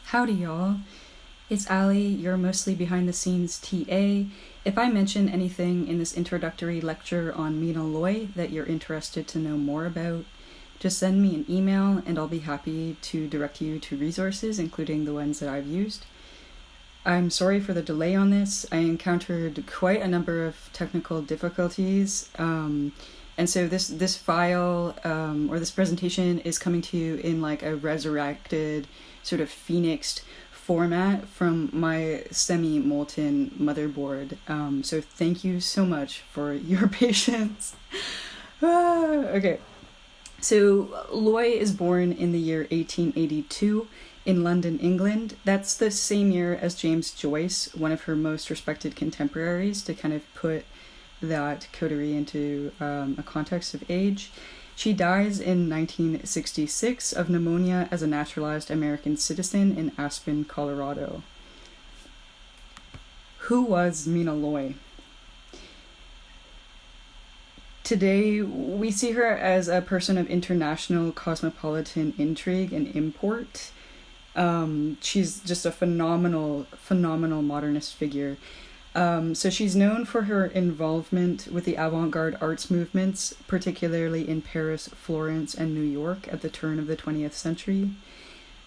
Howdy, y'all. It's Allie, your mostly behind-the-scenes TA. If I mention anything in this introductory lecture on Mina Loy that you're interested to know more about, just send me an email and I'll be happy to direct you to resources, including the ones that I've used. I'm sorry for the delay on this. I encountered quite a number of technical difficulties, and so this file or this presentation is coming to you in like a resurrected, sort of phoenixed format from my semi-molten motherboard. So thank you so much for your patience. Okay, so Loy is born in the year 1882 in London, England. That's the same year as James Joyce, one of her most respected contemporaries, to kind of put that coterie into a context of age. She dies in 1966 of pneumonia as a naturalized American citizen in Aspen, Colorado. Who was Mina Loy? Today, we see her as a person of international cosmopolitan intrigue and import. She's just a phenomenal modernist figure. So she's known for her involvement with the avant-garde arts movements, particularly in Paris, Florence, and New York at the turn of the 20th century.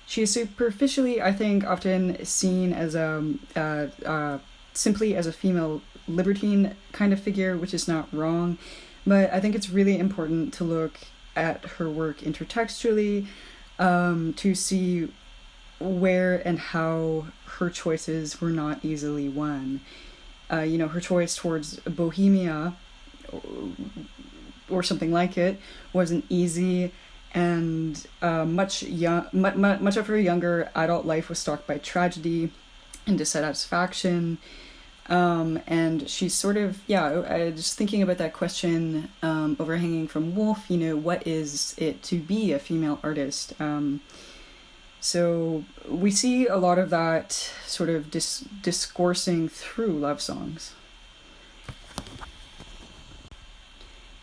She is superficially, I think, often seen as simply as a female libertine kind of figure, which is not wrong, but I think it's really important to look at her work intertextually to see where and how her choices were not easily won. Her choice towards Bohemia or something like it wasn't easy, and much of her younger adult life was stalked by tragedy and dissatisfaction. And she's sort of, just thinking about that question overhanging from Woolf, what is it to be a female artist? So we see a lot of that sort of discoursing through love songs.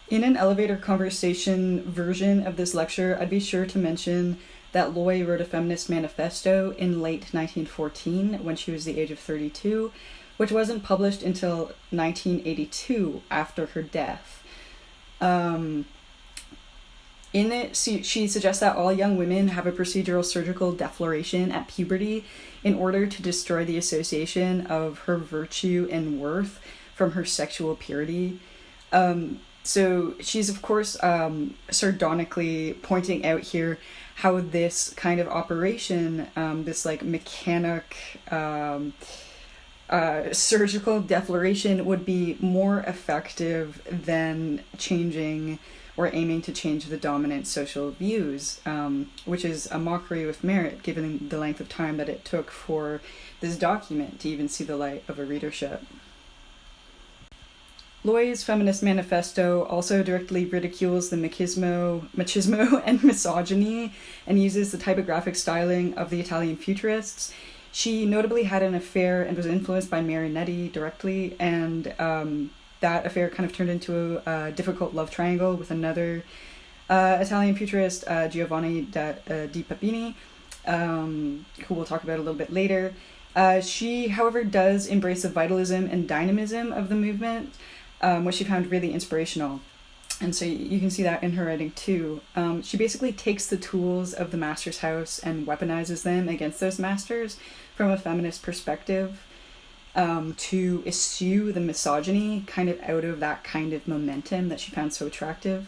In an elevator conversation version of this lecture, I'd be sure to mention that Loy wrote a feminist manifesto in late 1914 when she was the age of 32, which wasn't published until 1982 after her death. In it, she suggests that all young women have a procedural surgical defloration at puberty in order to destroy the association of her virtue and worth from her sexual purity. So she's, of course, sardonically pointing out here how this kind of operation, this like mechanic surgical defloration, would be more effective than changing or aiming to change the dominant social views, which is a mockery with merit given the length of time that it took for this document to even see the light of a readership. Loy's feminist manifesto also directly ridicules the machismo and misogyny and uses the typographic styling of the Italian futurists. She notably had an affair and was influenced by Marinetti directly, and that affair kind of turned into a difficult love triangle with another Italian futurist, Giovanni di Papini, who we'll talk about a little bit later. She, however, does embrace the vitalism and dynamism of the movement, which she found really inspirational. And so you can see that in her writing too. She basically takes the tools of the master's house and weaponizes them against those masters from a feminist perspective, to eschew the misogyny kind of out of that kind of momentum that she found so attractive.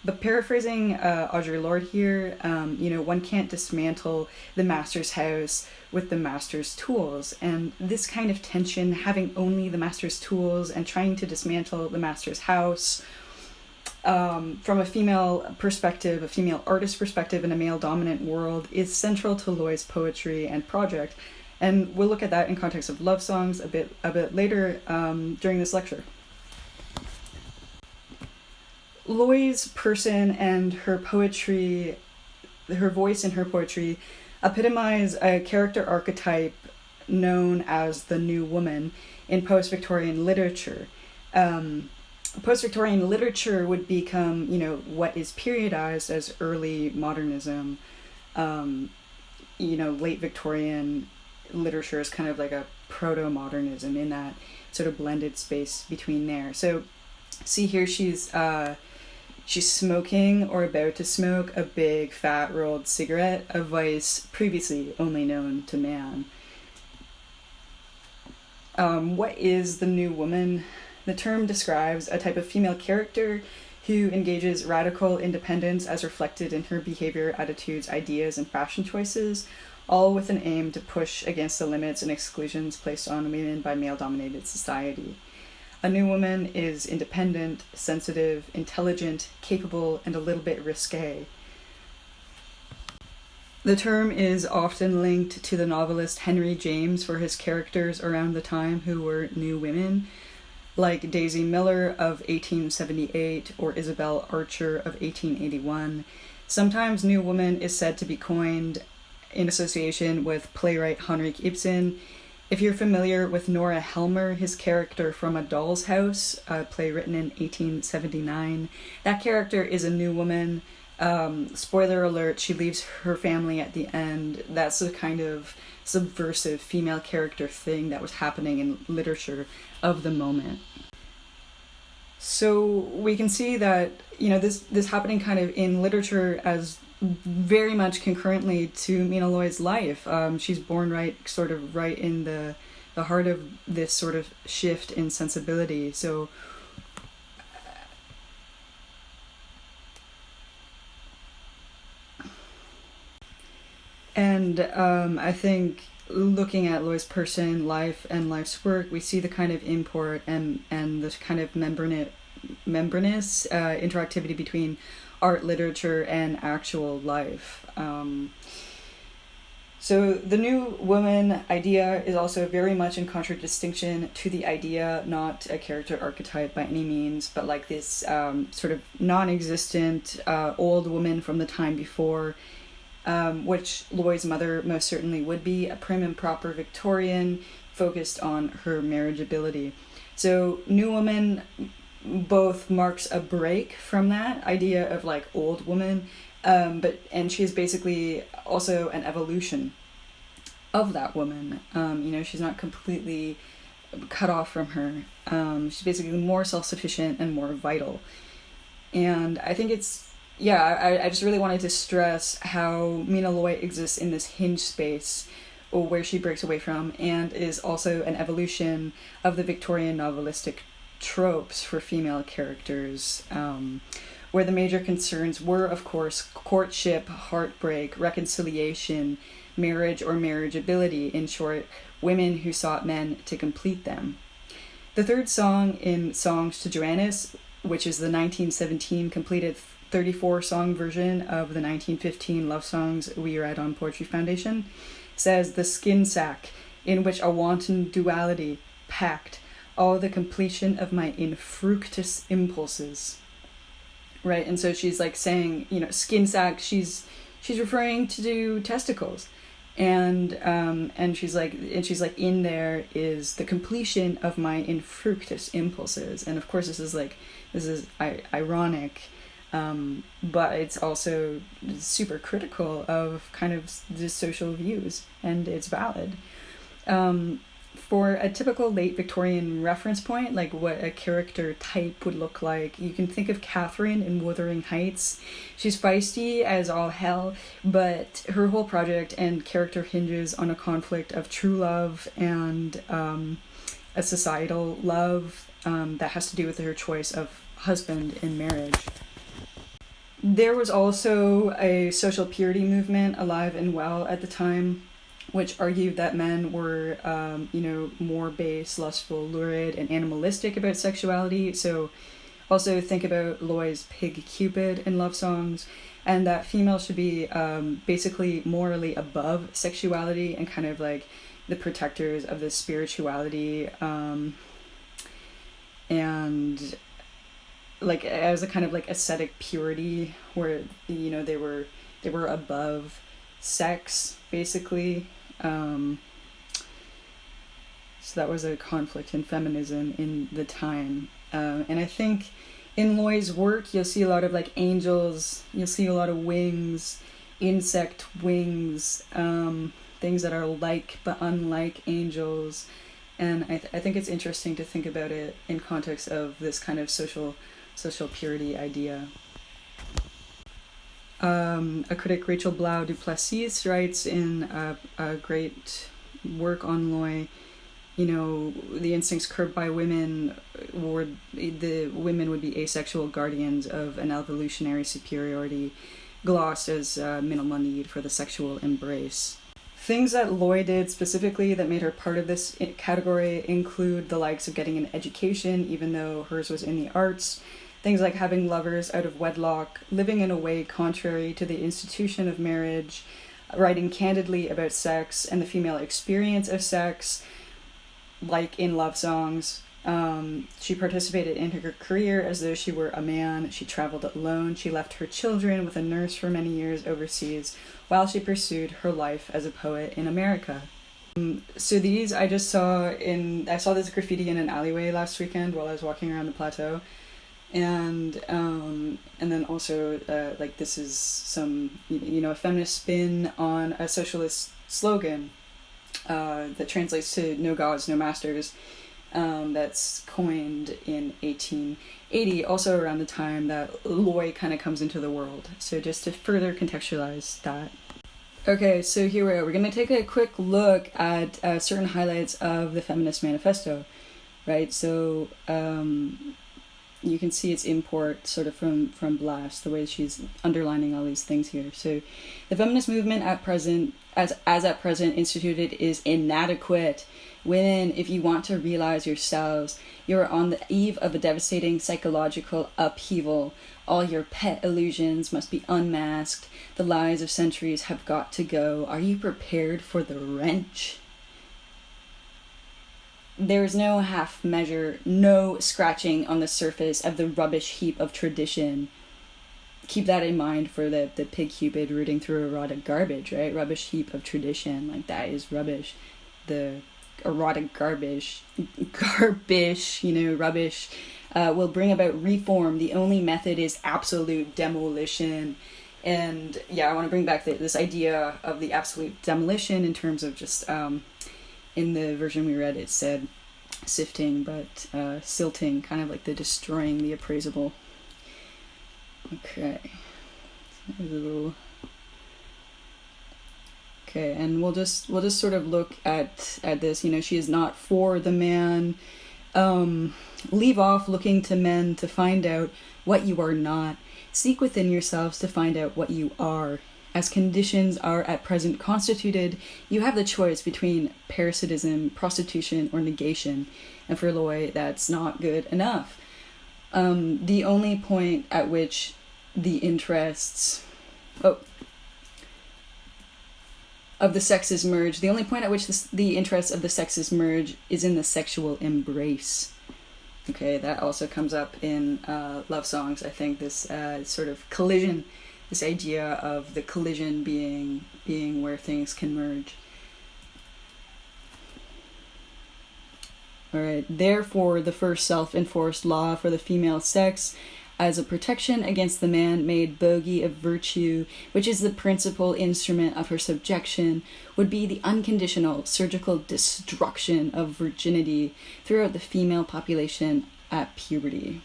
But paraphrasing Audre Lorde here, one can't dismantle the master's house with the master's tools. And this kind of tension, having only the master's tools and trying to dismantle the master's house, from a female perspective, a female artist perspective in a male-dominant world, is central to Loy's poetry and project. And we'll look at that in context of love songs a bit later during this lecture. Loy's person and her poetry, her voice in her poetry, epitomize a character archetype known as the new woman in post-Victorian literature. Post-Victorian literature would become, what is periodized as early modernism. late Victorian literature is kind of like a proto-modernism in that sort of blended space between there. So see here, she's smoking or about to smoke a big fat rolled cigarette, a vice previously only known to man. What is the new woman? The term describes a type of female character who engages radical independence as reflected in her behavior, attitudes, ideas, and fashion choices, all with an aim to push against the limits and exclusions placed on women by male-dominated society. A new woman is independent, sensitive, intelligent, capable, and a little bit risque. The term is often linked to the novelist Henry James for his characters around the time who were new women, like Daisy Miller of 1878 or Isabel Archer of 1881. Sometimes new woman is said to be coined in association with playwright Henrik Ibsen. If you're familiar with Nora Helmer, his character from A Doll's House, a play written in 1879, that character is a new woman. Spoiler alert, she leaves her family at the end. That's the kind of subversive female character thing that was happening in literature of the moment. So we can see that, this happening kind of in literature as very much concurrently to Mina Loy's life. She's born right in the heart of this sort of shift in sensibility. So and I think looking at Loy's person, life, and life's work, we see the kind of import and the kind of membranous interactivity between art, literature, and actual life. So the new woman idea is also very much in contradistinction to the idea, not a character archetype by any means, but like this sort of non-existent old woman from the time before, which Loy's mother most certainly would be, a prim and proper Victorian focused on her marriageability. So new woman both marks a break from that idea of like old woman, and she is basically also an evolution of that woman. She's not completely cut off from her. She's basically more self-sufficient and more vital. And I think I just really wanted to stress how Mina Loy exists in this hinge space where she breaks away from, and is also an evolution of the Victorian novelistic tropes for female characters, where the major concerns were, of course, courtship, heartbreak, reconciliation, marriage or marriageability, in short, women who sought men to complete them. The third song in Songs to Joannis, which is the 1917 completed 34-song version of the 1915 love songs we read on Poetry Foundation, says, "The skin sack, in which a wanton duality packed all the completion of my infructus impulses." Right, and so she's like saying, skin sack, she's referring to testicles. And she's like in there is the completion of my infructus impulses. And of course this is ironic, but it's also super critical of kind of the social views, and it's valid. For a typical late Victorian reference point, like what a character type would look like, you can think of Catherine in Wuthering Heights. She's feisty as all hell, but her whole project and character hinges on a conflict of true love and a societal love that has to do with her choice of husband in marriage. There was also a social purity movement alive and well at the time, which argued that men were, more base, lustful, lurid, and animalistic about sexuality. So also think about Loy's Pig Cupid in love songs, and that females should be basically morally above sexuality and kind of like the protectors of the spirituality, and like as a kind of like ascetic purity where, they were above sex, basically. So that was a conflict in feminism in the time. And I think in Loy's work, you'll see a lot of like angels, you'll see a lot of wings, insect wings, things that are like but unlike angels. And I think it's interesting to think about it in context of this kind of social purity idea. A critic, Rachel Blau du Plessis, writes in a great work on Loy, the instincts curbed by women, the women would be asexual guardians of an evolutionary superiority, glossed as minimal need for the sexual embrace. Things that Loy did specifically that made her part of this category include the likes of getting an education, even though hers was in the arts, things like having lovers out of wedlock, living in a way contrary to the institution of marriage, writing candidly about sex and the female experience of sex, like in love songs. She participated in her career as though she were a man. She traveled alone. She left her children with a nurse for many years overseas while she pursued her life as a poet in America. So these I saw this graffiti in an alleyway last weekend while I was walking around the plateau. And then also this is some a feminist spin on a socialist slogan that translates to "No gods, no masters." That's coined in 1880, also around the time that Loy kind of comes into the world. So just to further contextualize that. Okay, so here we are. We're going to take a quick look at certain highlights of the Feminist Manifesto, right? So you can see its import sort of from Blas, the way she's underlining all these things here. So the feminist movement at present, as at present instituted, is inadequate. Women, if you want to realize yourselves, you are on the eve of a devastating psychological upheaval. All your pet illusions must be unmasked. The lies of centuries have got to go. Are you prepared for the wrench? There is no half measure, no scratching on the surface of the rubbish heap of tradition. Keep that in mind for the pig cupid rooting through erotic garbage, right? Rubbish heap of tradition, like that is rubbish. The erotic garbage, rubbish, will bring about reform. The only method is absolute demolition. And yeah, I want to bring back this idea of the absolute demolition in terms of just, in the version we read, it said sifting, but silting, kind of like the destroying the appraisable. Okay. Okay, and we'll just sort of look at this. She is not for the man. Leave off looking to men to find out what you are not. Seek within yourselves to find out what you are. As conditions are at present constituted, you have the choice between parasitism, prostitution, or negation. And for Loy, that's not good enough. The only point at which the interests of the sexes merge, the only point at which the interests of the sexes merge is in the sexual embrace. Okay, that also comes up in love songs. I think this sort of collision, this idea of the collision being where things can merge. All right, therefore, the first self-enforced law for the female sex as a protection against the man-made bogey of virtue, which is the principal instrument of her subjection, would be the unconditional surgical destruction of virginity throughout the female population at puberty.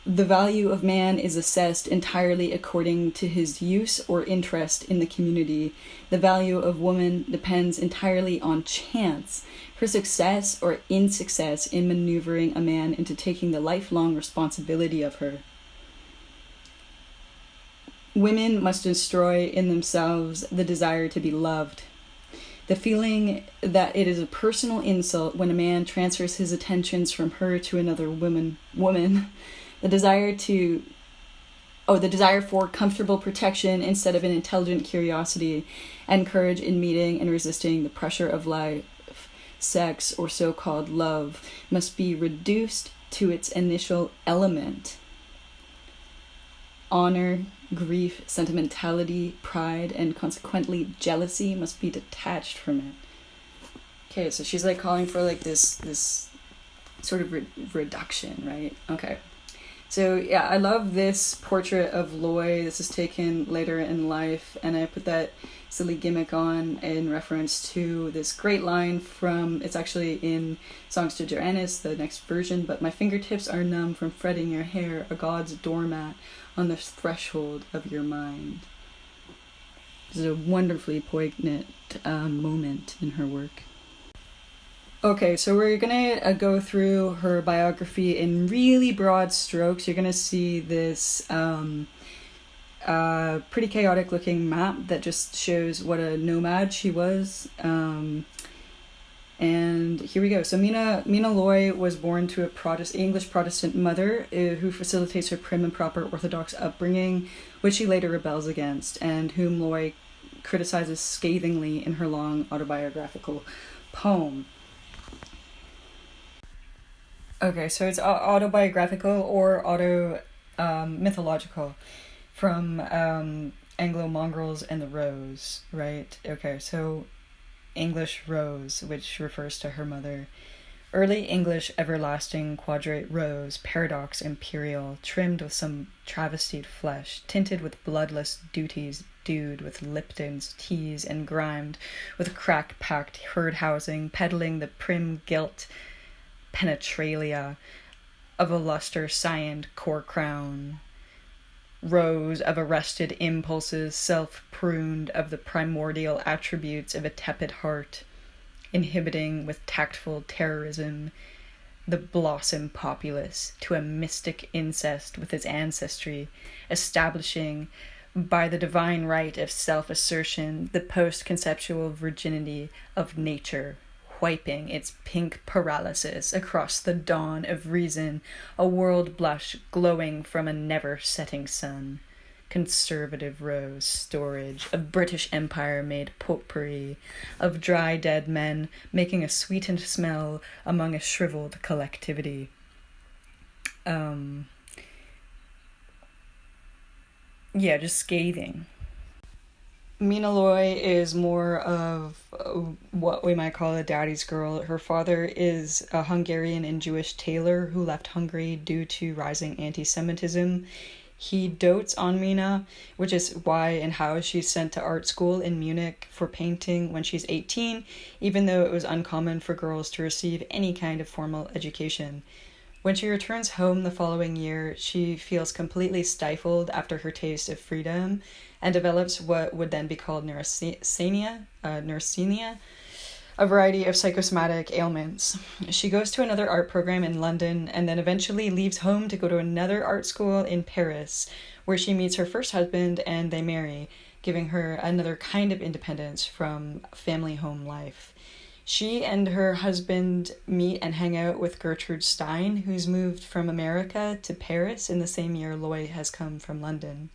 The value of man is assessed entirely according to his use or interest in the community. The value of woman depends entirely on chance, her success or insuccess in maneuvering a man into taking the lifelong responsibility of her. Women must destroy in themselves the desire to be loved. The feeling that it is a personal insult when a man transfers his attentions from her to another woman. The desire for comfortable protection instead of an intelligent curiosity, and courage in meeting and resisting the pressure of life, sex, or so-called love, must be reduced to its initial element. Honor, grief, sentimentality, pride, and consequently jealousy must be detached from it. Okay, so she's calling for this sort of reduction, right? Okay. So yeah, I love this portrait of Loy. This is taken later in life, and I put that silly gimmick on in reference to this great line from, it's actually in Songs to Joannis, the next version, but my fingertips are numb from fretting your hair, a god's doormat on the threshold of your mind. This is a wonderfully poignant moment in her work. Okay, so we're gonna go through her biography in really broad strokes. You're gonna see this pretty chaotic looking map that just shows what a nomad she was. And here we go. So Mina Loy was born to a English Protestant mother who facilitates her prim and proper Orthodox upbringing, which she later rebels against, and whom Loy criticizes scathingly in her long autobiographical poem. Okay, so it's autobiographical or mythological from Anglo-Mongrels and the Rose, right? Okay, so English Rose, which refers to her mother. Early English everlasting quadrate rose, paradox imperial, trimmed with some travestied flesh, tinted with bloodless duties, dewed with Lipton's teas, and grimed with crack-packed herd housing, peddling the prim gilt penetralia of a luster cyaned core crown. Rose of arrested impulses, self-pruned of the primordial attributes of a tepid heart, inhibiting with tactful terrorism the blossom populace to a mystic incest with its ancestry, establishing by the divine right of self-assertion the post-conceptual virginity of nature, wiping its pink paralysis across the dawn of reason, a world blush glowing from a never-setting sun. Conservative rose storage of British Empire made potpourri of dry dead men making a sweetened smell among a shriveled collectivity. Just scathing. Mina Loy is more of what we might call a daddy's girl. Her father is a Hungarian and Jewish tailor who left Hungary due to rising anti-Semitism. He dotes on Mina, which is why and how she's sent to art school in Munich for painting when she's 18, even though it was uncommon for girls to receive any kind of formal education. When she returns home the following year, she feels completely stifled after her taste of freedom and develops what would then be called neurasthenia, a variety of psychosomatic ailments. She goes to another art program in London and then eventually leaves home to go to another art school in Paris, where she meets her first husband and they marry, giving her another kind of independence from family home life. She and her husband meet and hang out with Gertrude Stein, who's moved from America to Paris in the same year Loy has come from London.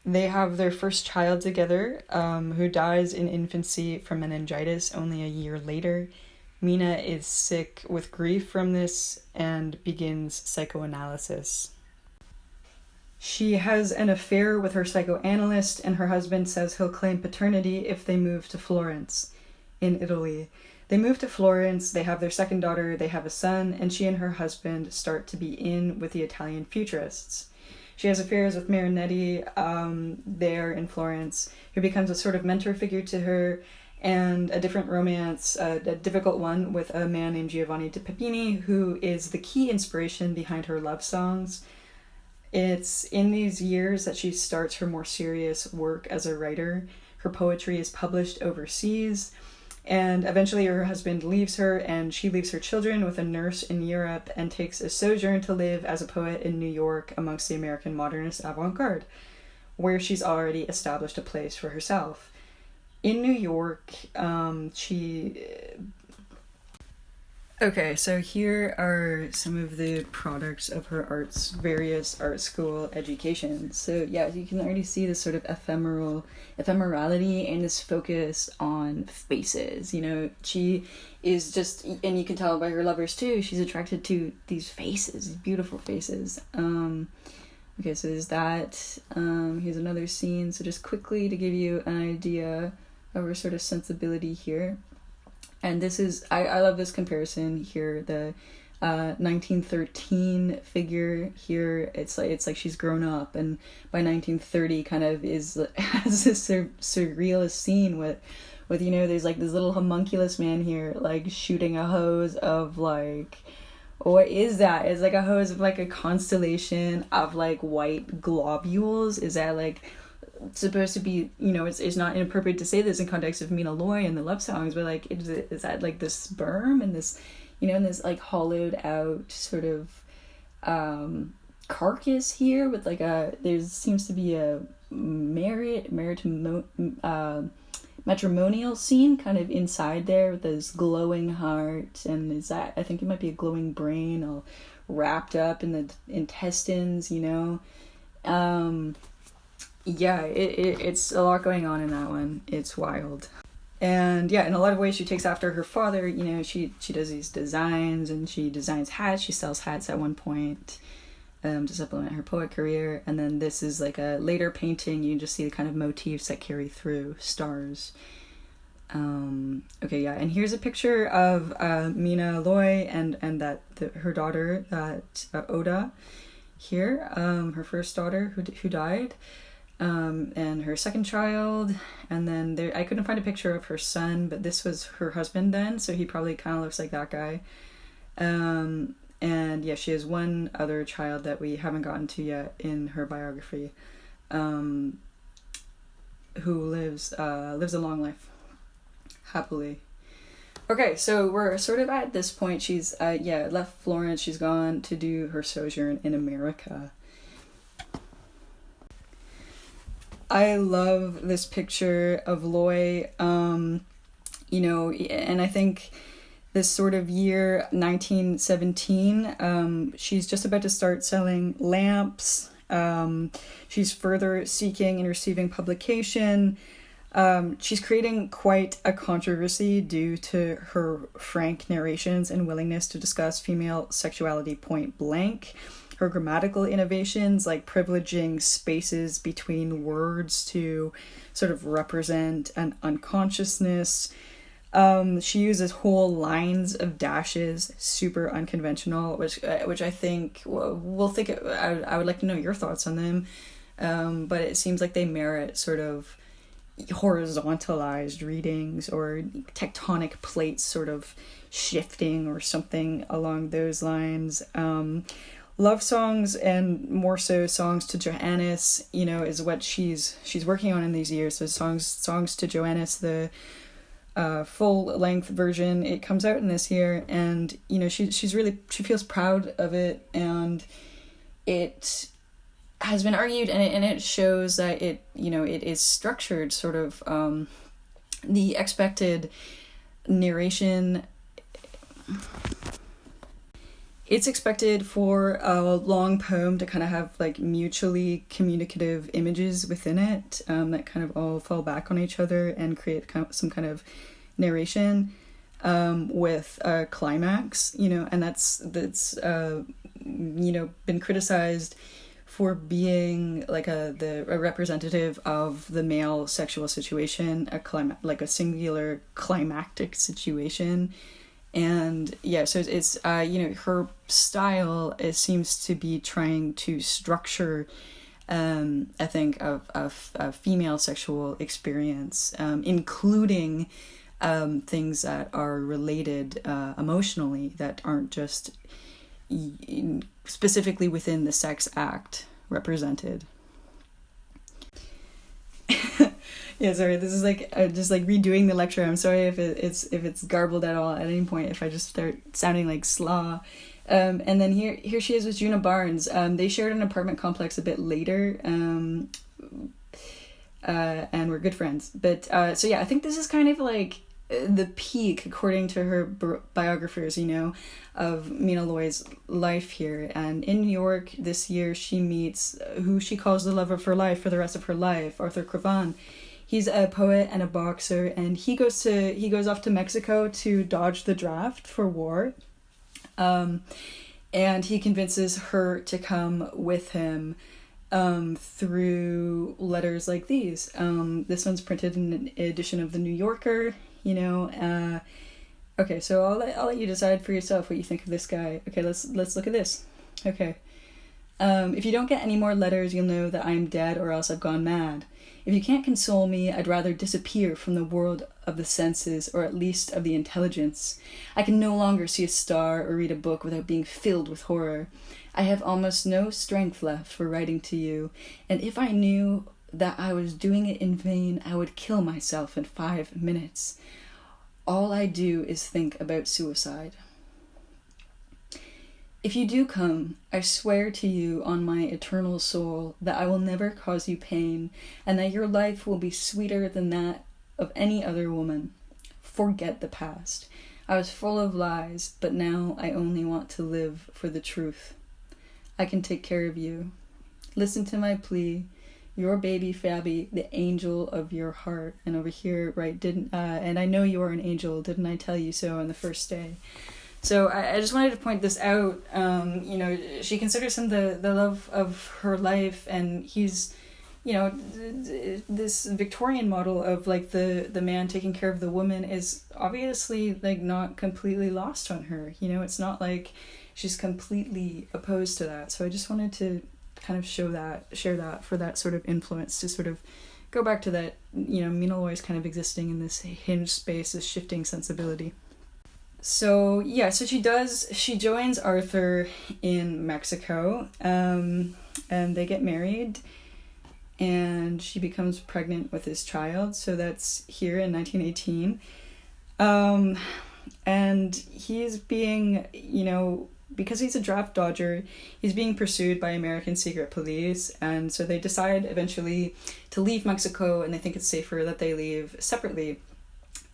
They have their first child together, who dies in infancy from meningitis only a year later. Mina is sick with grief from this and begins psychoanalysis. She has an affair with her psychoanalyst, and her husband says he'll claim paternity if they move to Florence in Italy. They move to Florence, they have their second daughter, they have a son, and she and her husband start to be in with the Italian futurists. She has affairs with Marinetti there in Florence, who becomes a sort of mentor figure to her, and a different romance, a difficult one, with a man named Giovanni de Pepini, who is the key inspiration behind her love songs. It's in these years that she starts her more serious work as a writer. Her poetry is published overseas, and eventually her husband leaves her, and she leaves her children with a nurse in Europe and takes a sojourn to live as a poet in New York amongst the American modernist avant-garde, where she's already established a place for herself. In New York, Okay, so here are some of the products of her various art school education. So yeah, you can already see this sort of ephemerality and this focus on faces. You know, she is just, and you can tell by her lovers too, she's attracted to these faces, these beautiful faces. Okay, so there's that. Here's another scene. So just quickly to give you an idea of her sort of sensibility here. And this is, I love this comparison here, the 1913 figure here. It's like she's grown up, and by 1930 kind of has this surrealist scene with there's like this little homunculus man here like shooting a hose of like, what is that? It's like a hose of like a constellation of like white globules. Is that like supposed to be, it's not inappropriate to say this in context of Mina Loy and the love songs, but like is that like this sperm and this, and this like hollowed out sort of carcass here with like there seems to be a matrimonial scene kind of inside there with this glowing heart, and I think it might be a glowing brain all wrapped up in the intestines, it's a lot going on in that one. It's wild. And in a lot of ways she takes after her father. She does these designs, and she designs hats. She sells hats at one point to supplement her poet career. And then this is like a later painting. You just see the kind of motifs that carry through stars. And here's a picture of Mina Loy and her daughter, Oda here, her first daughter who died. And her second child, and then I couldn't find a picture of her son, but this was her husband then, so he probably kind of looks like that guy. She has one other child that we haven't gotten to yet in her biography, who lives a long life, happily. Okay, so we're sort of at this point. She's left Florence. She's gone to do her sojourn in America. I love this picture of Loy, and I think this sort of year, 1917, she's just about to start selling lamps. She's further seeking and receiving publication. She's creating quite a controversy due to her frank narrations and willingness to discuss female sexuality point blank. Her grammatical innovations, like privileging spaces between words to sort of represent an unconsciousness. She uses whole lines of dashes, super unconventional, which I think I would like to know your thoughts on them. But it seems like they merit sort of horizontalized readings or tectonic plates sort of shifting or something along those lines. Love songs, and more so songs to Johannes, is what she's working on in these years. So songs to Johannes, the full-length version, it comes out in this year, and she feels proud of it, and it has been argued, and it shows that it is structured sort of the expected narration. It's expected for a long poem to kind of have like mutually communicative images within it that kind of all fall back on each other and create some kind of narration with a climax, and that's been criticized for being like a representative of the male sexual situation, like a singular climactic situation. And so it's her style, it seems to be trying to structure I think of female sexual experience, including things that are related emotionally, that aren't just specifically within the sex act represented. Yeah, sorry, this is like just like redoing the lecture. I'm sorry if it's garbled at all at any point, if I just start sounding like slaw. And then here she is with Juna Barnes. They shared an apartment complex a bit later, and we're good friends. But so yeah, I think this is kind of like the peak, according to her biographers, of Mina Loy's life here. And in New York this year, she meets who she calls the love of her life for the rest of her life, Arthur Cravan. He's a poet and a boxer, and he goes off to Mexico to dodge the draft for war. And he convinces her to come with him through letters like these. This one's printed in an edition of The New Yorker, Okay, so I'll let you decide for yourself what you think of this guy. Okay, let's look at this. Okay. If you don't get any more letters, you'll know that I am dead or else I've gone mad. If you can't console me, I'd rather disappear from the world of the senses, or at least of the intelligence. I can no longer see a star or read a book without being filled with horror. I have almost no strength left for writing to you, and if I knew that I was doing it in vain, I would kill myself in 5 minutes. All I do is think about suicide. If you do come, I swear to you on my eternal soul that I will never cause you pain, and that your life will be sweeter than that of any other woman. Forget the past. I was full of lies, but now I only want to live for the truth. I can take care of you. Listen to my plea. Your baby Fabby, the angel of your heart. And over here, right, and I know you are an angel, didn't I tell you so on the first day? So I just wanted to point this out. She considers him the love of her life, and he's, this Victorian model of like the man taking care of the woman is obviously like not completely lost on her. It's not like she's completely opposed to that. So I just wanted to kind of share that for that sort of influence, to sort of go back to that, Mina Loy is kind of existing in this hinge space, this shifting sensibility. So she joins Arthur in Mexico, and they get married, and she becomes pregnant with his child. So that's here in 1918. And he's being, because he's a draft dodger, he's being pursued by American secret police, and so they decide eventually to leave Mexico, and they think it's safer that they leave separately.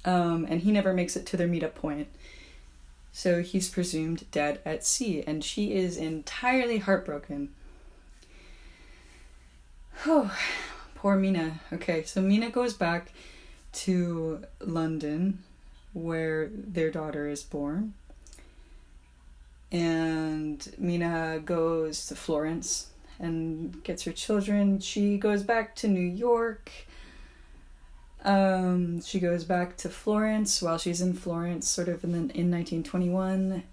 And he never makes it to their meetup point. So he's presumed dead at sea, and she is entirely heartbroken. Oh, poor Mina. Okay, so Mina goes back to London, where their daughter is born. And Mina goes to Florence and gets her children. She goes back to New York. She goes back to Florence. While she's in Florence, sort of in 1921,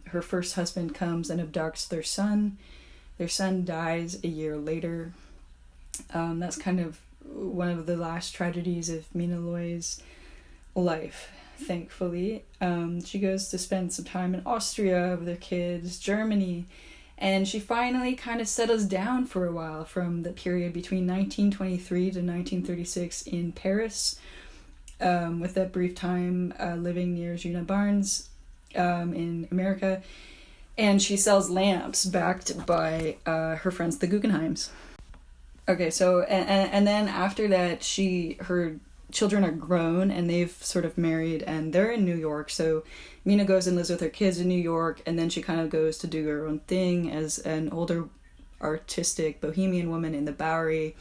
her first husband comes and abducts their son. Their son dies a year later. That's kind of one of the last tragedies of Mina Loy's life, thankfully. She goes to spend some time in Austria with her kids, Germany, and she finally kind of settles down for a while from the period between 1923 to 1936 in Paris, with that brief time living near Gina Barnes in America. And she sells lamps backed by her friends, the Guggenheims. Okay, so, and then after that, her children are grown and they've sort of married and they're in New York. So Mina goes and lives with her kids in New York, and then she kind of goes to do her own thing as an older artistic bohemian woman in the Bowery.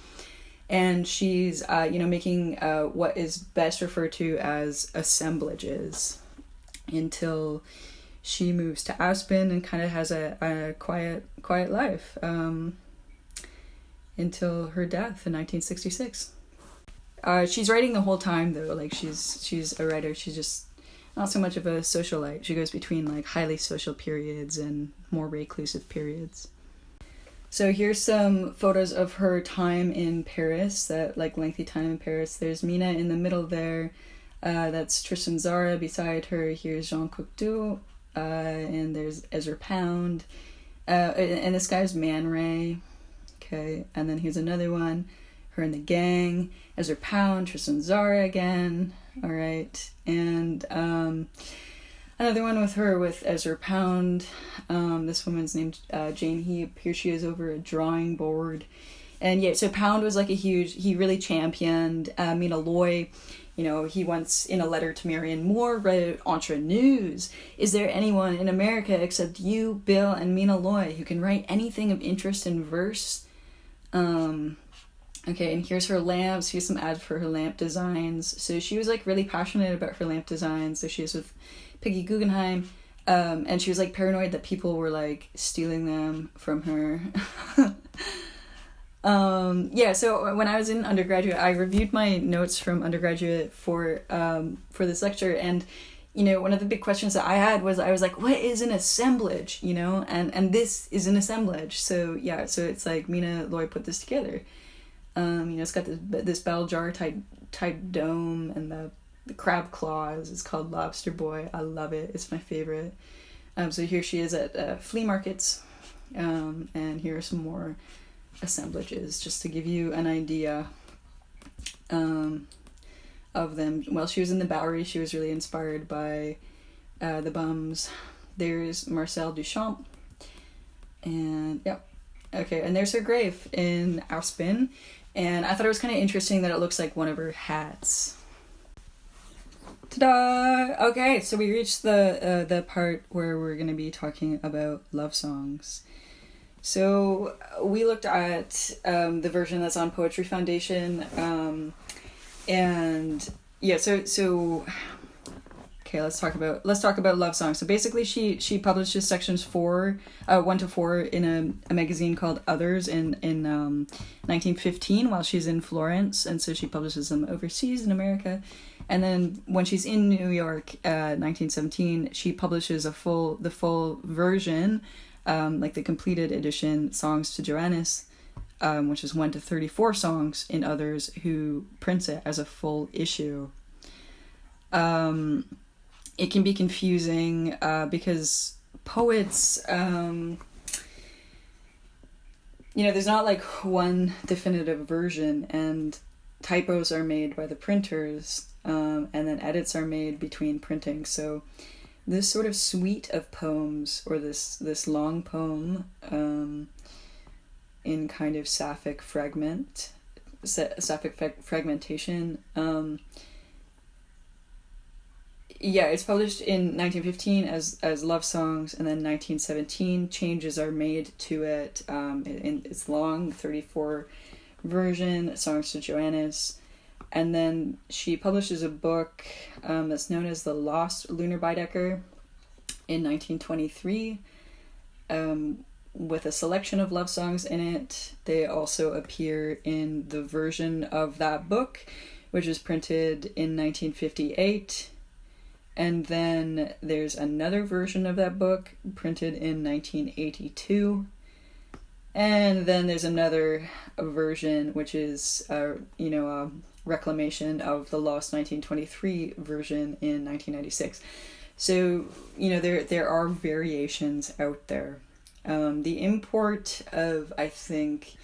And she's, making what is best referred to as assemblages until she moves to Aspen and kind of has a quiet life until her death in 1966. She's writing the whole time though, like she's a writer. She's just not so much of a socialite. She goes between like highly social periods and more reclusive periods. So here's some photos of her time in Paris, that like lengthy time in Paris. There's Mina in the middle there. That's Tristan Tzara beside her. Here's Jean Cocteau, and there's Ezra Pound, and this guy's Man Ray. Okay, and then here's another one. Her and the gang, Ezra Pound, Tristan Tzara again. All right, and another one with her with Ezra Pound. This woman's named Jane Heap. Here she is over a drawing board. And yeah, so Pound was like he really championed Mina Loy. He once, in a letter to Marianne Moore, wrote, "Entre nous, is there anyone in America except you, Bill, and Mina Loy who can write anything of interest in verse?" Okay, and here's her lamps. Here's some ads for her lamp designs. So she was like really passionate about her lamp designs. So she was with Peggy Guggenheim, and she was like paranoid that people were like stealing them from her. So when I was in undergraduate, I reviewed my notes from undergraduate for this lecture, and one of the big questions that I had was, I was like, what is an assemblage, and this is an assemblage. So yeah, so it's like Mina Loy put this together. It's got this bell jar type dome, and the crab claws. It's called Lobster Boy. I love it. It's my favorite. So here she is at flea markets, and here are some more assemblages just to give you an idea of them. While she was in the Bowery, she was really inspired by the Bums. There's Marcel Duchamp, and yep, okay, and there's her grave in Aspen, and I thought it was kind of interesting that it looks like one of her hats. Ta-da! Okay, so we reached the part where we're going to be talking about love songs. So we looked at the version that's on Poetry Foundation, and yeah, so okay, let's talk about love songs. So basically, she publishes sections 1 to 4 in a magazine called Others in 1915 while she's in Florence, and so she publishes them overseas in America. And then when she's in New York, 1917, she publishes the full version, like the completed edition, Songs to Joannis, which is 1 to 34 songs in Others, who prints it as a full issue. It can be confusing because poets, there's not like one definitive version, and typos are made by the printers, and then edits are made between printing. So this sort of suite of poems, or this long poem, in kind of sapphic fragmentation, it's published in 1915 as love songs, and then 1917 changes are made to it in its long 34 version, Songs to Joannis. And then she publishes a book that's known as The Lost Lunar Baedeker in 1923, with a selection of love songs in it. They also appear in the version of that book, which is printed in 1958. And then there's another version of that book printed in 1982. And then there's another version, which is a reclamation of the lost 1923 version in 1996. So, there are variations out there. The import of, I think,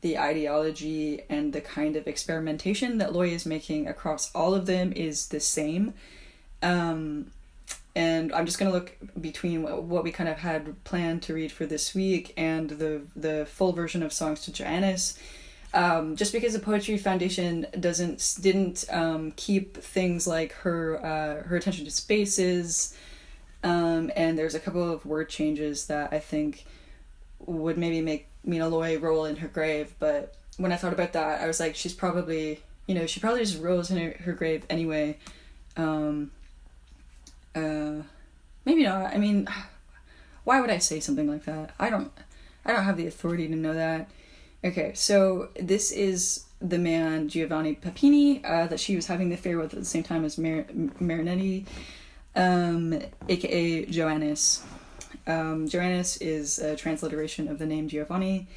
the ideology and the kind of experimentation that Loy is making across all of them is the same. And I'm just going to look between what we kind of had planned to read for this week and the full version of Songs to Joannis. Just because the Poetry Foundation didn't keep things like her attention to spaces, and there's a couple of word changes that I think would maybe make Mina Loy roll in her grave. But when I thought about that, I was like, she probably just rolls in her grave anyway. Maybe not. I mean, why would I say something like that? I don't have the authority to know that. Okay, so this is the man Giovanni Papini that she was having the affair with at the same time as Marinetti, aka Joannis. Joannis is a transliteration of the name Giovanni,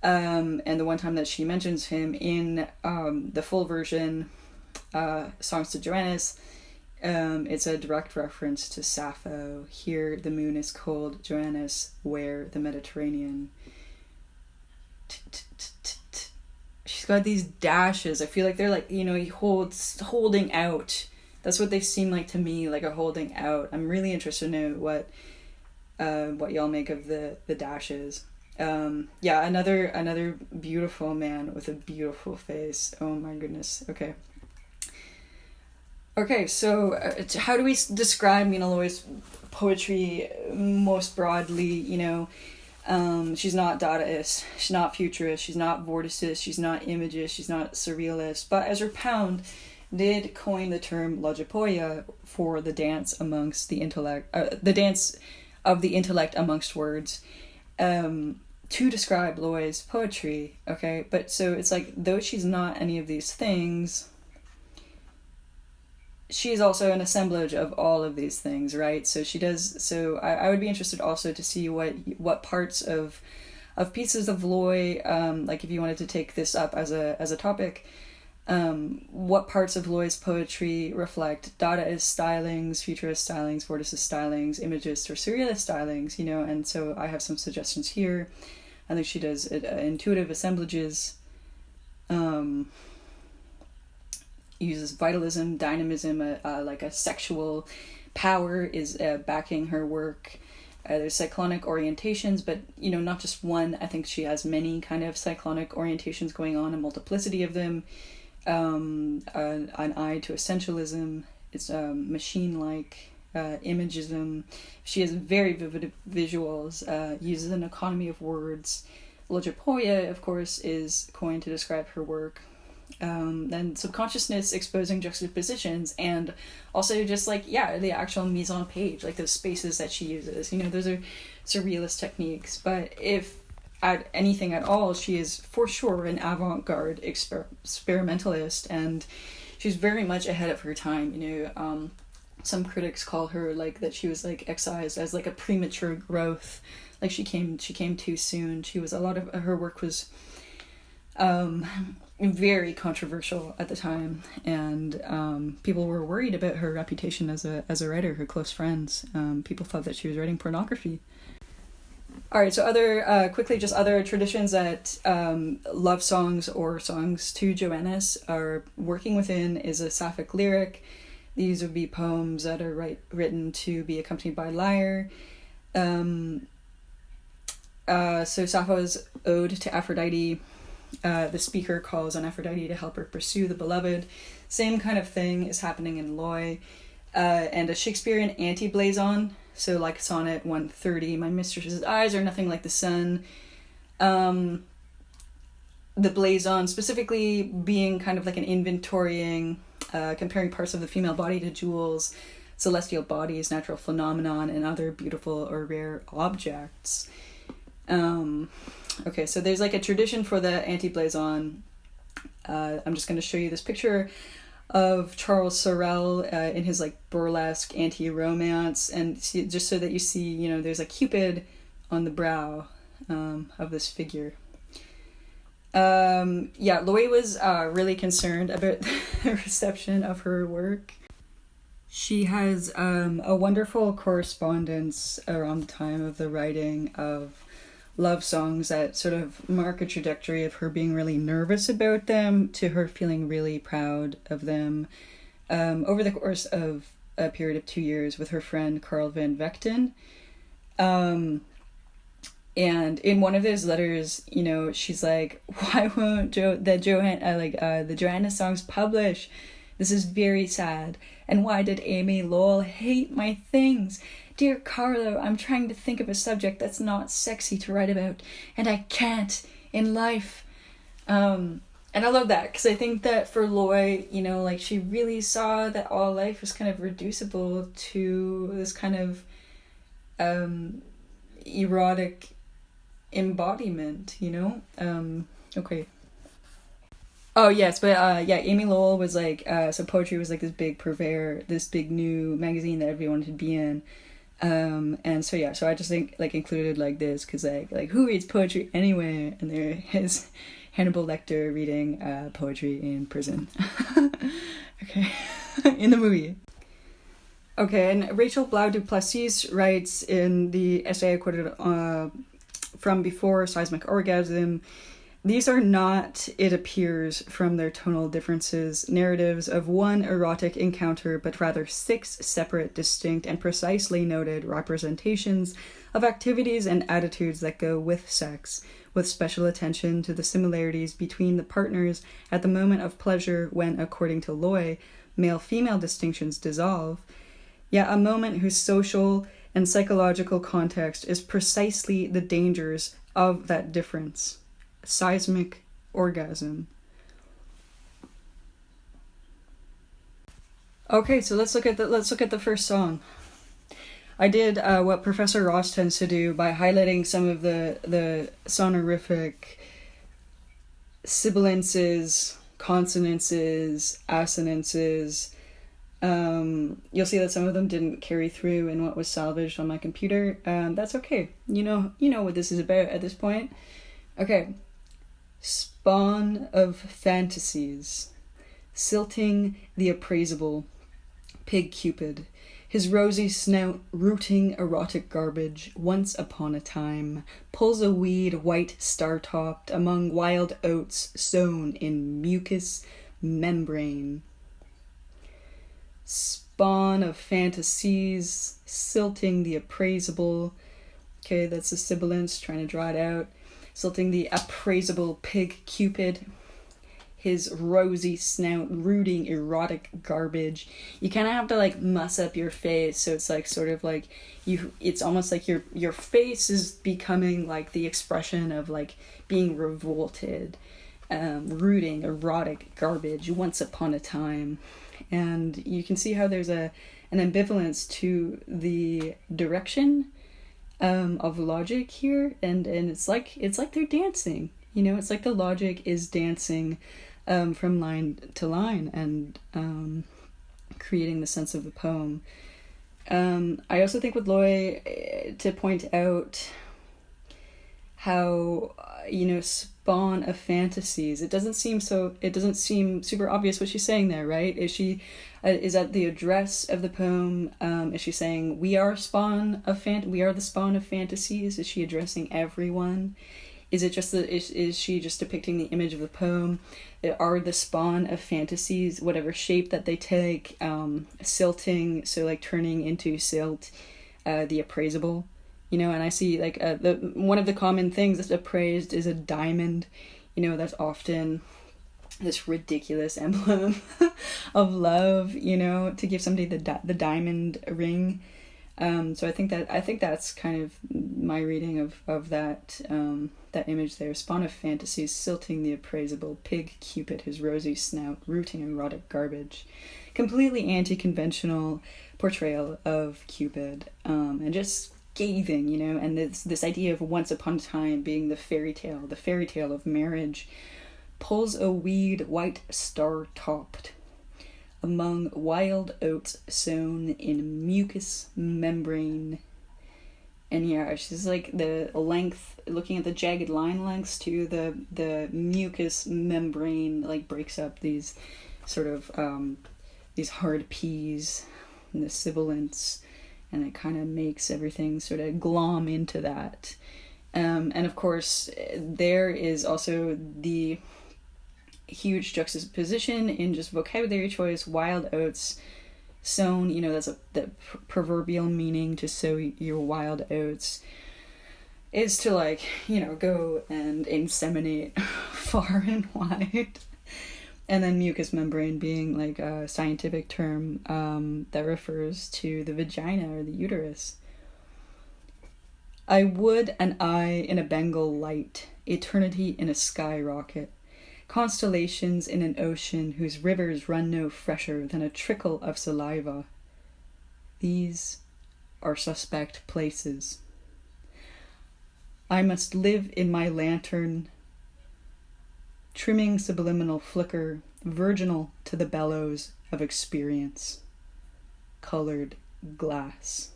and the one time that she mentions him in the full version, Songs to Joannis, it's a direct reference to Sappho. Here the moon is cold, Joannis, where the Mediterranean. She's got these dashes. I feel like they're like, holding out. That's what they seem like to me, like a holding out. I'm really interested to know what y'all make of the dashes. Another beautiful man with a beautiful face. Oh my goodness. Okay, so how do we describe Mina Loy's poetry most broadly? She's not Dadaist, she's not futurist, she's not vorticist, she's not imagist, she's not surrealist. But Ezra Pound did coin the term logipoia for the dance amongst the intellect, the dance of the intellect amongst words, to describe Loy's poetry. Okay, but so it's like, though she's not any of these things, she's also an assemblage of all of these things, right? So she does. So I would be interested also to see what parts of pieces of Loy, like if you wanted to take this up as a topic, what parts of Loy's poetry reflect Dadaist stylings, Futurist stylings, Vorticist stylings, Imagist or Surrealist stylings, and so I have some suggestions here. I think she does intuitive assemblages, uses vitalism, dynamism, like a sexual power is backing her work. There's cyclonic orientations, but not just one. I think she has many kind of cyclonic orientations going on, a multiplicity of them. An eye to essentialism. It's machine-like imagism. She has very vivid visuals, uses an economy of words. Logopoeia, of course, is coined to describe her work. Then subconsciousness exposing juxtapositions, and also just the actual mise en page, like those spaces that she uses. Those are surrealist techniques. But if at anything at all, she is for sure an avant-garde experimentalist, and she's very much ahead of her time. Some critics call her that she was excised as a premature growth, she came too soon. A lot of her work was very controversial at the time, and people were worried about her reputation as a writer. Her close friends, people thought that she was writing pornography. All right, so other traditions that love songs or songs to Joannes are working within is a sapphic lyric. These would be poems that are written to be accompanied by lyre. So Sappho's ode to Aphrodite. The speaker calls on Aphrodite to help her pursue the beloved. Same kind of thing is happening in Loy. And a Shakespearean anti-blazon. So Sonnet 130, my mistress's eyes are nothing like the sun. The blazon specifically being kind of an inventorying, comparing parts of the female body to jewels, celestial bodies, natural phenomenon, and other beautiful or rare objects. Okay, so there's a tradition for the anti-blazon. I'm just going to show you this picture of Charles Sorel in his burlesque anti-romance, and just so that you see, there's a Cupid on the brow of this figure. Loy was really concerned about the reception of her work. She has a wonderful correspondence around the time of the writing of love songs that sort of mark a trajectory of her being really nervous about them to her feeling really proud of them, over the course of a period of 2 years with her friend Carl van Vechten. And in one of those letters, she's like, why won't the Joannes songs publish? This is very sad. And why did Amy Lowell hate my things? Dear Carlo, I'm trying to think of a subject that's not sexy to write about, and I can't in life. And I love that, because I think that for Loy, she really saw that all life was kind of reducible to this kind of erotic embodiment, okay. Oh, yes, but Amy Lowell was so poetry was this big purveyor, this big new magazine that everyone should be in. And so I just think included this because who reads poetry anyway? And there is Hannibal Lecter reading poetry in prison. Okay. In the movie. Okay, and Rachel Blau du Plessis writes in the essay I quoted from before, Seismic Orgasm, these are not, it appears from their tonal differences, narratives of one erotic encounter, but rather 6 separate, distinct, and precisely noted representations of activities and attitudes that go with sex, with special attention to the similarities between the partners at the moment of pleasure when, according to Loy, male-female distinctions dissolve, yet a moment whose social and psychological context is precisely the dangers of that difference. Seismic orgasm. Okay, so let's look at the first song. I did what Professor Ross tends to do by highlighting some of the sonorific sibilances, consonances, assonances, You'll see that some of them didn't carry through in what was salvaged on my computer. That's okay. You know what this is about at this point. Okay. Spawn of fantasies, silting the appraisable, pig Cupid, his rosy snout rooting erotic garbage, once upon a time, pulls a weed white star-topped among wild oats sown in mucous membrane. Spawn of fantasies, silting the appraisable. Okay, that's the sibilance, trying to draw it out. Silting the appraisable pig Cupid, his rosy snout rooting erotic garbage. You kind of have to like muss up your face, so it's like sort of like it's almost like your face is becoming like the expression of like being revolted, rooting erotic garbage once upon a time. And you can see how there's an ambivalence to the direction of logic here, and it's like they're dancing. It's like the logic is dancing from line to line and creating the sense of the poem. I also think with Loy to point out how spawn of fantasies. It doesn't seem super obvious what she's saying there, right? Is that the address of the poem? Is she saying we are the spawn of fantasies? Is she addressing everyone? Is it just is she just depicting the image of the poem? Are the spawn of fantasies, whatever shape that they take, silting, so like turning into silt, the appraisable? And I see like one of the common things that's appraised is a diamond. That's often this ridiculous emblem of love. To give somebody the diamond ring. So I think that's kind of my reading of that that image there. Spawn of fantasies, silting the appraisable, pig Cupid, his rosy snout rooting erotic garbage. Completely anti-conventional portrayal of Cupid, and just scathing, and this idea of once upon a time being the fairy tale of marriage. Pulls a weed white star-topped among wild oats sown in mucous membrane. And yeah, she's like the length, looking at the jagged line lengths to the mucous membrane, like breaks up these sort of these hard P's and the sibilants, and it kind of makes everything sort of glom into that. And of course, there is also the huge juxtaposition in just vocabulary choice. Wild oats sown, that's the proverbial meaning to sow your wild oats is to like, go and inseminate far and wide. And then mucous membrane being like a scientific term that refers to the vagina or the uterus. I would an eye in a Bengal light, eternity in a skyrocket, constellations in an ocean whose rivers run no fresher than a trickle of saliva. These are suspect places. I must live in my lantern, trimming subliminal flicker, virginal to the bellows of experience. Colored glass.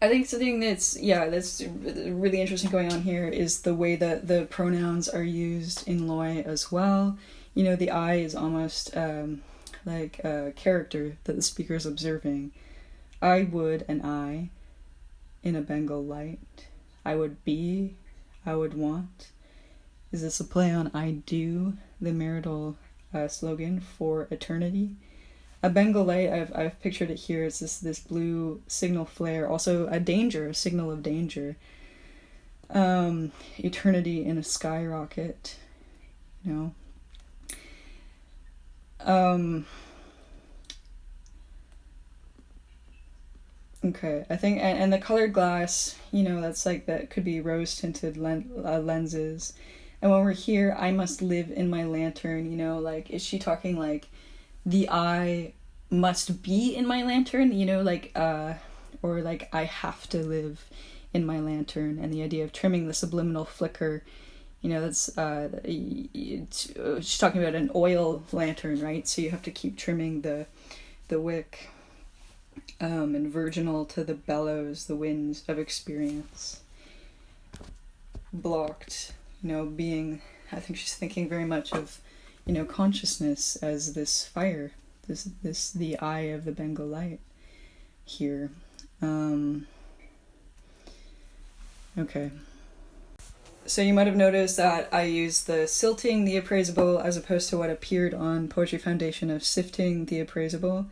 I think something that's really interesting going on here is the way that the pronouns are used in Loy as well. The I is almost like a character that the speaker is observing. I would an I in a Bengal light. I would be, I would want. Is this a play on I do, the marital slogan for eternity? A Bengal light, I've pictured it here. It's this blue signal flare, also a signal of danger. Eternity in a skyrocket, Okay, I think, and the colored glass, that's like, that could be rose-tinted lenses. And when we're here, I must live in my lantern, like, is she talking like the I must be in my lantern, or like I have to live in my lantern, and the idea of trimming the subliminal flicker, that's she's talking about an oil lantern, right? So you have to keep trimming the wick, and virginal to the bellows, the winds of experience. Blocked, being, I think she's thinking very much of, consciousness as this fire, this the eye of the Bengal light here. Okay. So you might have noticed that I used the silting the appraisable as opposed to what appeared on Poetry Foundation of sifting the appraisable.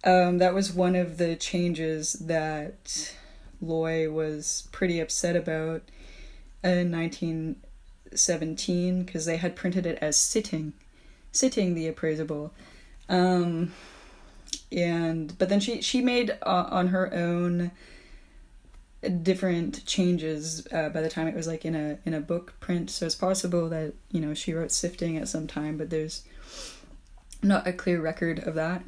That was one of the changes that Loy was pretty upset about in 1917, because they had printed it as sitting the appraisable. But then she made on her own different changes by the time it was like in a book print. So it's possible that she wrote sifting at some time, but there's not a clear record of that.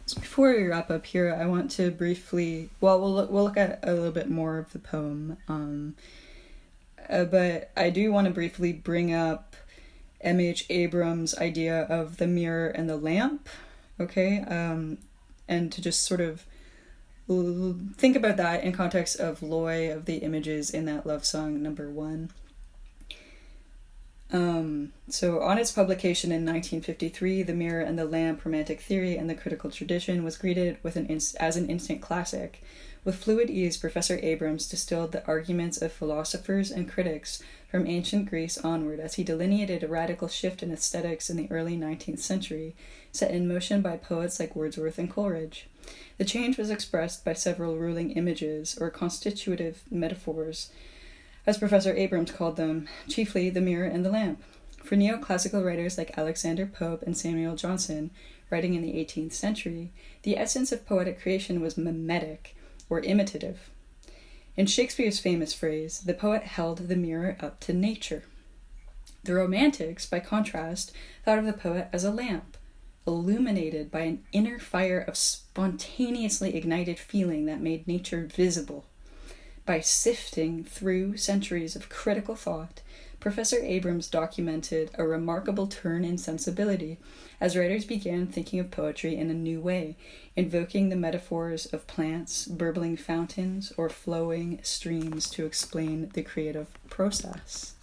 So before we wrap up here, I want to briefly, we'll look at a little bit more of the poem, but I do want to briefly bring up M.H. Abrams' idea of the mirror and the lamp, okay, and to just sort of think about that in context of Loy, of the images in that love song number 1. So on its publication in 1953, The Mirror and the Lamp, Romantic Theory and the Critical Tradition was greeted with as an instant classic. With fluid ease, Professor Abrams distilled the arguments of philosophers and critics from ancient Greece onward as he delineated a radical shift in aesthetics in the early 19th century, set in motion by poets like Wordsworth and Coleridge. The change was expressed by several ruling images, or constitutive metaphors, as Professor Abrams called them, chiefly the mirror and the lamp. For neoclassical writers like Alexander Pope and Samuel Johnson, writing in the 18th century, the essence of poetic creation was mimetic, or imitative. In Shakespeare's famous phrase, the poet held the mirror up to nature. The Romantics, by contrast, thought of the poet as a lamp, illuminated by an inner fire of spontaneously ignited feeling that made nature visible. By sifting through centuries of critical thought, Professor Abrams documented a remarkable turn in sensibility as writers began thinking of poetry in a new way, invoking the metaphors of plants, burbling fountains, or flowing streams to explain the creative process.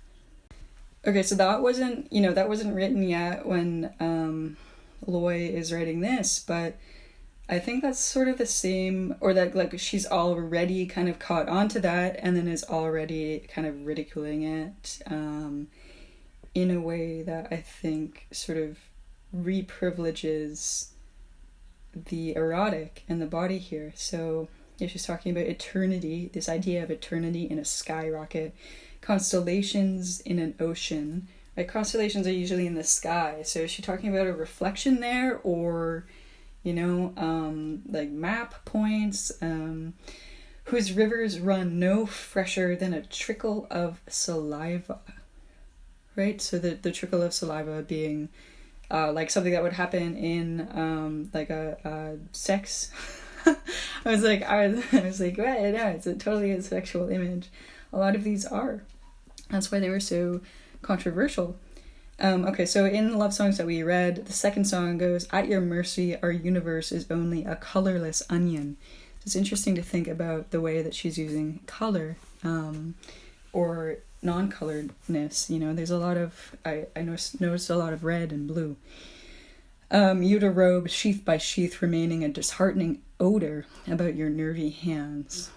Okay, so that wasn't written yet when Loy is writing this, but I think that's sort of the same, or that like she's already kind of caught on to that and then is already kind of ridiculing it in a way that I think sort of reprivileges the erotic and the body here. So yeah, she's talking about eternity, this idea of eternity in a skyrocket, constellations in an ocean. Right, constellations are usually in the sky. So is she talking about a reflection there, or like map points, whose rivers run no fresher than a trickle of saliva, right? So the trickle of saliva being like something that would happen in like a sex. I was like, well, no, it's totally a sexual image. A lot of these are. That's why they were so controversial. Okay, so in the love songs that we read, the second song goes, "At your mercy, our universe is only a colorless onion." So it's interesting to think about the way that she's using color, or non-coloredness. There's a lot of, I noticed a lot of red and blue. You'd a robe, sheath by sheath, remaining a disheartening odor about your nervy hands.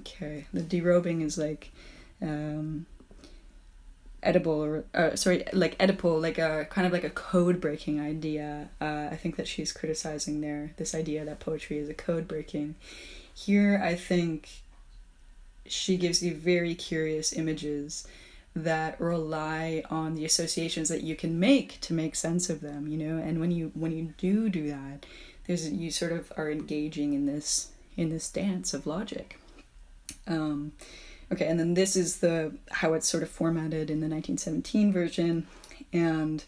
Okay, the derobing is like, edible, or Oedipal, like a kind of like a code breaking idea. I think that she's criticizing there this idea that poetry is a code breaking. Here I think she gives you very curious images that rely on the associations that you can make to make sense of them, and when you do that, you sort of are engaging in this dance of logic. Okay, and then this is how it's sort of formatted in the 1917 version, and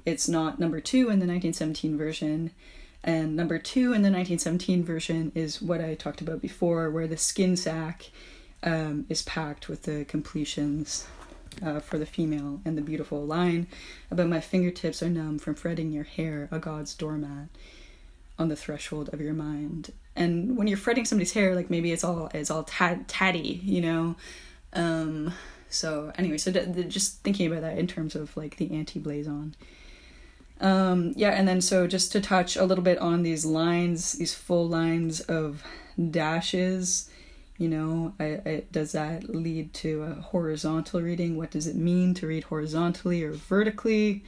it's not number 2 in the 1917 version. And number 2 in the 1917 version is what I talked about before, where the skin sack is packed with the completions. for the female, and the beautiful line about my fingertips are numb from fretting your hair, a god's doormat on the threshold of your mind. And when you're fretting somebody's hair, like maybe it's all tatty, you know. So anyway, so just thinking about that in terms of like the anti-blazon. Yeah, and then so just to touch a little bit on these lines, these full lines of dashes, you know, does that lead to a horizontal reading? What does it mean to read horizontally or vertically?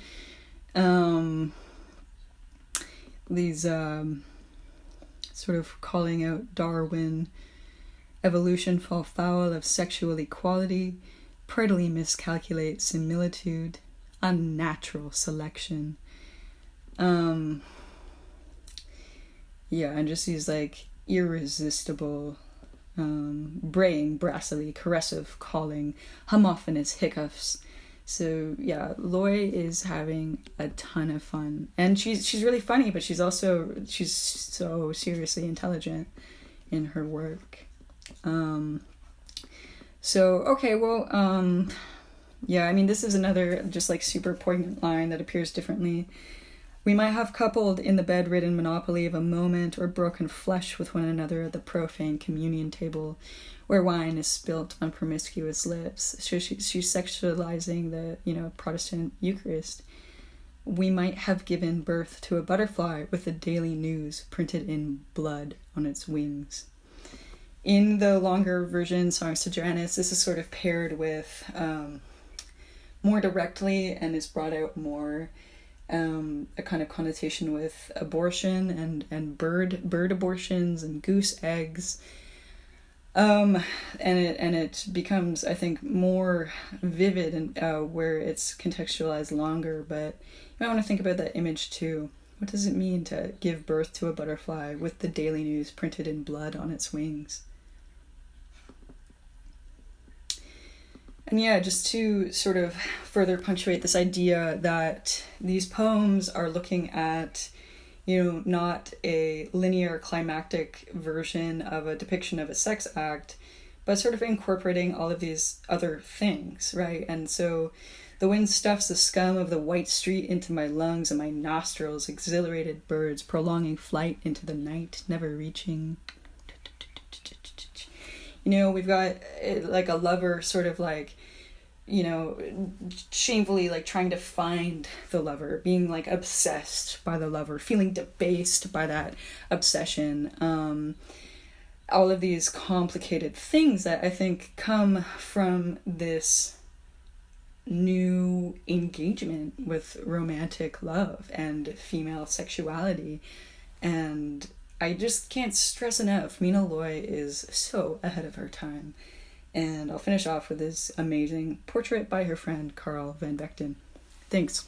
These sort of calling out Darwin, evolution fall foul of sexual equality, prettily miscalculate similitude, unnatural selection. Yeah, and just these like irresistible, braying, brassily, caressive calling, homophonous hiccoughs. So yeah, Loy is having a ton of fun, and she's really funny, but she's so seriously intelligent in her work. So okay, well, yeah, I mean, this is another just like super poignant line that appears differently. We might have coupled in the bedridden monopoly of a moment or broken flesh with one another at the profane communion table, where wine is spilt on promiscuous lips. So she's sexualizing the, you know, Protestant Eucharist. We might have given birth to a butterfly with the Daily News printed in blood on its wings. In the longer version, Songs to Janus, this is sort of paired with more directly and is brought out more a kind of connotation with abortion and bird abortions and goose eggs. And it becomes, I think, more vivid and where it's contextualized longer, but you might want to think about that image too. What does it mean to give birth to a butterfly with the Daily News printed in blood on its wings? And yeah, just to sort of further punctuate this idea that these poems are looking at, you know, not a linear climactic version of a depiction of a sex act, but sort of incorporating all of these other things, right? And so the wind stuffs the scum of the white street into my lungs, and my nostrils exhilarated birds prolonging flight into the night, never reaching. You know, we've got like a lover sort of like, you know, shamefully like trying to find the lover, being like obsessed by the lover, feeling debased by that obsession. All of these complicated things that I think come from this new engagement with romantic love and female sexuality. And I just can't stress enough, Mina Loy is so ahead of her time. And I'll finish off with this amazing portrait by her friend Carl van Vechten. Thanks.